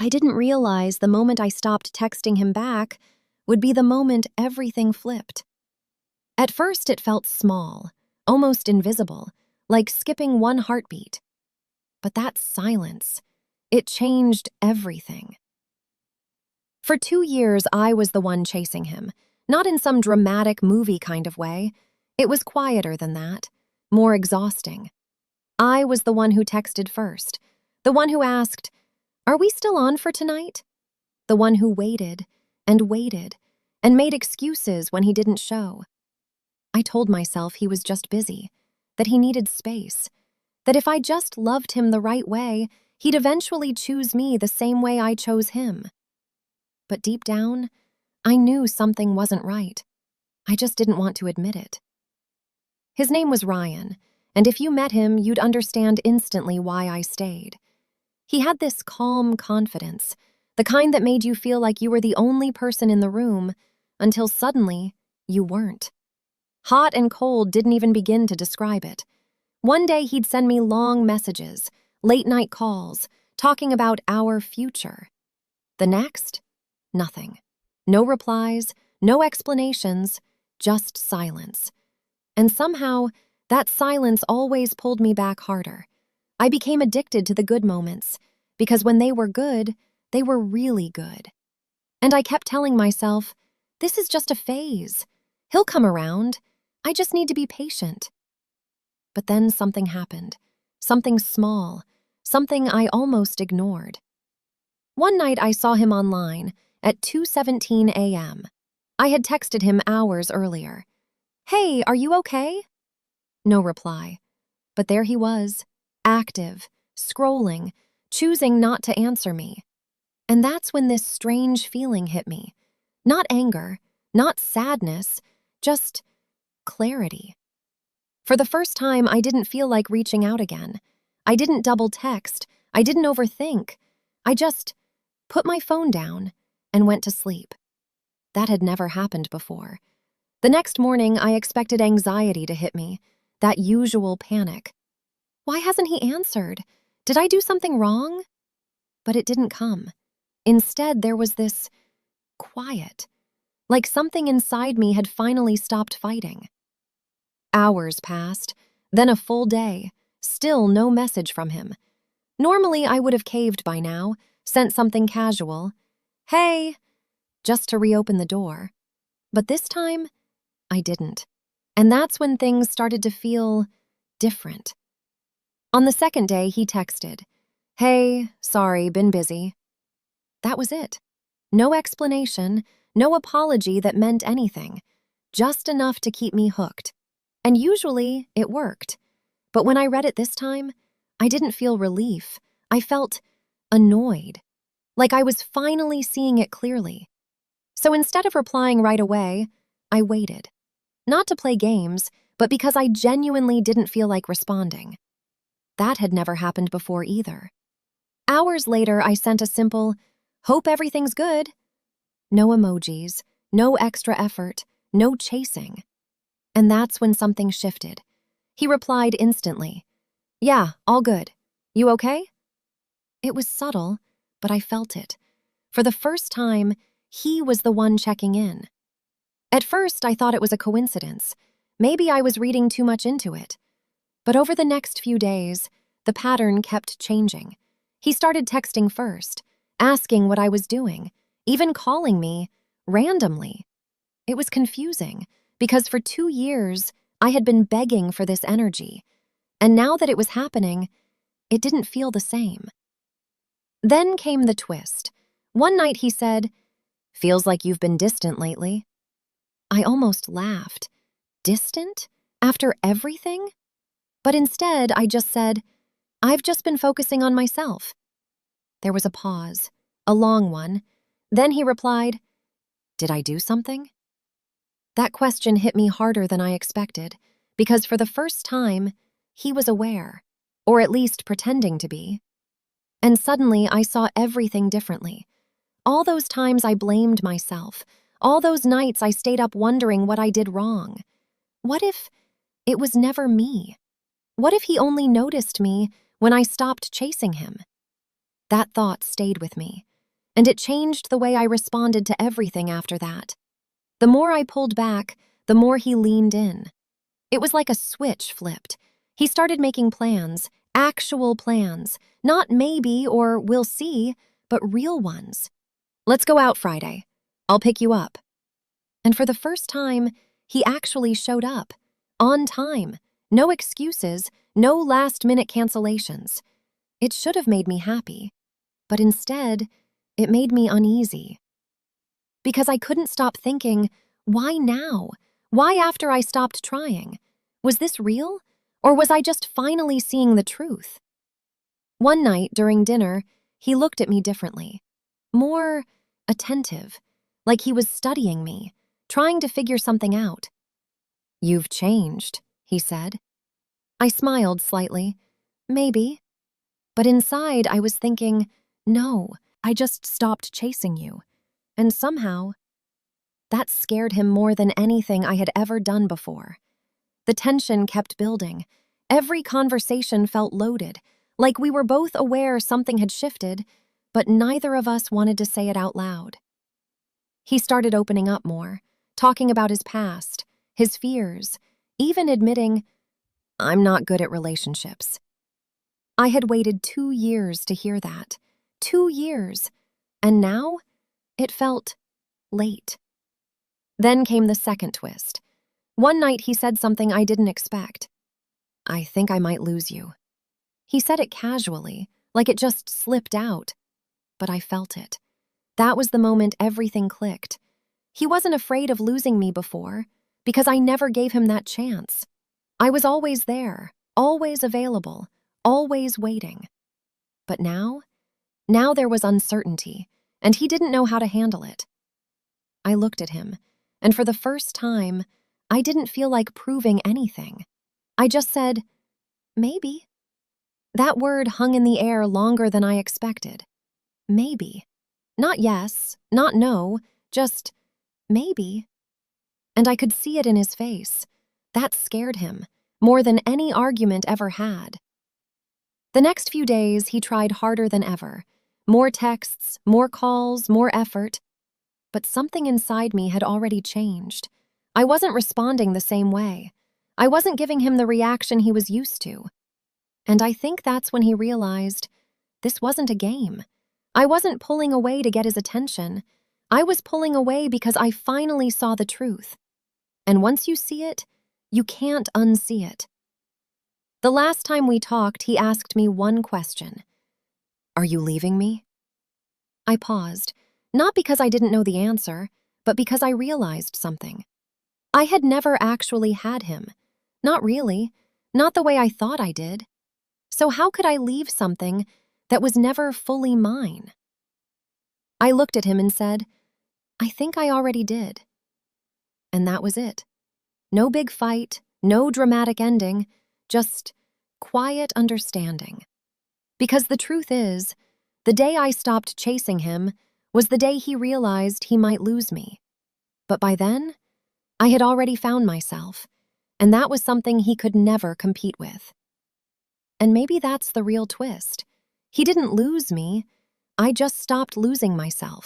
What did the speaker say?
I didn't realize the moment I stopped texting him back would be the moment everything flipped. At first, it felt small, almost invisible, like skipping one heartbeat. But that silence, it changed everything. For 2 years, I was the one chasing him, not in some dramatic movie kind of way. It was quieter than that, more exhausting. I was the one who texted first, the one who asked, "Are we still on for tonight?" The one who waited and made excuses when he didn't show. I told myself he was just busy, that he needed space, that if I just loved him the right way, he'd eventually choose me the same way I chose him. But deep down, I knew something wasn't right. I just didn't want to admit it. His name was Ryan, and if you met him, you'd understand instantly why I stayed. He had this calm confidence, the kind that made you feel like you were the only person in the room, until suddenly, you weren't. Hot and cold didn't even begin to describe it. One day he'd send me long messages, late-night calls, talking about our future. The next, nothing. No replies, no explanations, just silence. And somehow, that silence always pulled me back harder. I became addicted to the good moments, because when they were good, they were really good. And I kept telling myself, this is just a phase. He'll come around. I just need to be patient. But then something happened. Something small. Something I almost ignored. One night I saw him online at 2:17 a.m. I had texted him hours earlier. "Hey, are you okay?" No reply. But there he was, active, scrolling, choosing not to answer me. And that's when this strange feeling hit me. Not anger, not sadness, just clarity. For the first time, I didn't feel like reaching out again. I didn't double text. I didn't overthink. I just put my phone down and went to sleep. That had never happened before. The next morning, I expected anxiety to hit me, that usual panic. Why hasn't he answered? Did I do something wrong? But it didn't come. Instead, there was this quiet, like something inside me had finally stopped fighting. Hours passed, then a full day, still no message from him. Normally, I would have caved by now, sent something casual, "Hey," just to reopen the door. But this time, I didn't. And that's when things started to feel different. On the second day, he texted, "Hey, sorry, been busy." That was it. No explanation, no apology that meant anything, just enough to keep me hooked. And usually, it worked. But when I read it this time, I didn't feel relief. I felt annoyed, like I was finally seeing it clearly. So instead of replying right away, I waited. Not to play games, but because I genuinely didn't feel like responding. That had never happened before either. Hours later, I sent a simple, "Hope everything's good." No emojis, no extra effort, no chasing. And that's when something shifted. He replied instantly, "Yeah, all good. You okay?" It was subtle, but I felt it. For the first time, he was the one checking in. At first, I thought it was a coincidence. Maybe I was reading too much into it. But over the next few days, the pattern kept changing. He started texting first, asking what I was doing, even calling me randomly. It was confusing, because for 2 years, I had been begging for this energy. And now that it was happening, it didn't feel the same. Then came the twist. One night he said, "Feels like you've been distant lately." I almost laughed. Distant? After everything? But instead, I just said, "I've just been focusing on myself." There was a pause, a long one. Then he replied, "Did I do something?" That question hit me harder than I expected, because for the first time, he was aware, or at least pretending to be. And suddenly, I saw everything differently. All those times I blamed myself, all those nights I stayed up wondering what I did wrong. What if it was never me? What if he only noticed me when I stopped chasing him? That thought stayed with me, and it changed the way I responded to everything after that. The more I pulled back, the more he leaned in. It was like a switch flipped. He started making plans, actual plans, not maybe or we'll see, but real ones. Let's go out Friday. I'll pick you up. And for the first time, he actually showed up. On time. No excuses, no last-minute cancellations. It should have made me happy, but instead, it made me uneasy. Because I couldn't stop thinking, why now? Why after I stopped trying? Was this real? Or was I just finally seeing the truth? One night during dinner, he looked at me differently. More attentive, like he was studying me, trying to figure something out. "You've changed," he said. I smiled slightly. Maybe. But inside, I was thinking, no, I just stopped chasing you. And somehow, that scared him more than anything I had ever done before. The tension kept building. Every conversation felt loaded, like we were both aware something had shifted, but neither of us wanted to say it out loud. He started opening up more, talking about his past, his fears, even admitting, "I'm not good at relationships." I had waited 2 years to hear that. 2 years. And now, it felt late. Then came the second twist. One night he said something I didn't expect. "I think I might lose you." He said it casually, like it just slipped out. But I felt it. That was the moment everything clicked. He wasn't afraid of losing me before, because I never gave him that chance. I was always there, always available, always waiting. But now there was uncertainty, and he didn't know how to handle it. I looked at him, and for the first time, I didn't feel like proving anything. I just said, "Maybe." That word hung in the air longer than I expected. Maybe. Not yes, not no, just maybe. And I could see it in his face. That scared him, more than any argument ever had. The next few days, he tried harder than ever. More texts, more calls, more effort. But something inside me had already changed. I wasn't responding the same way. I wasn't giving him the reaction he was used to. And I think that's when he realized this wasn't a game. I wasn't pulling away to get his attention. I was pulling away because I finally saw the truth. And once you see it, you can't unsee it. The last time we talked, he asked me one question. "Are you leaving me?" I paused, not because I didn't know the answer, but because I realized something. I had never actually had him. Not really. Not the way I thought I did. So how could I leave something that was never fully mine? I looked at him and said, "I think I already did." And that was it. No big fight, no dramatic ending, just quiet understanding. Because the truth is, the day I stopped chasing him was the day he realized he might lose me. But by then, I had already found myself, and that was something he could never compete with. And maybe that's the real twist. He didn't lose me, I just stopped losing myself.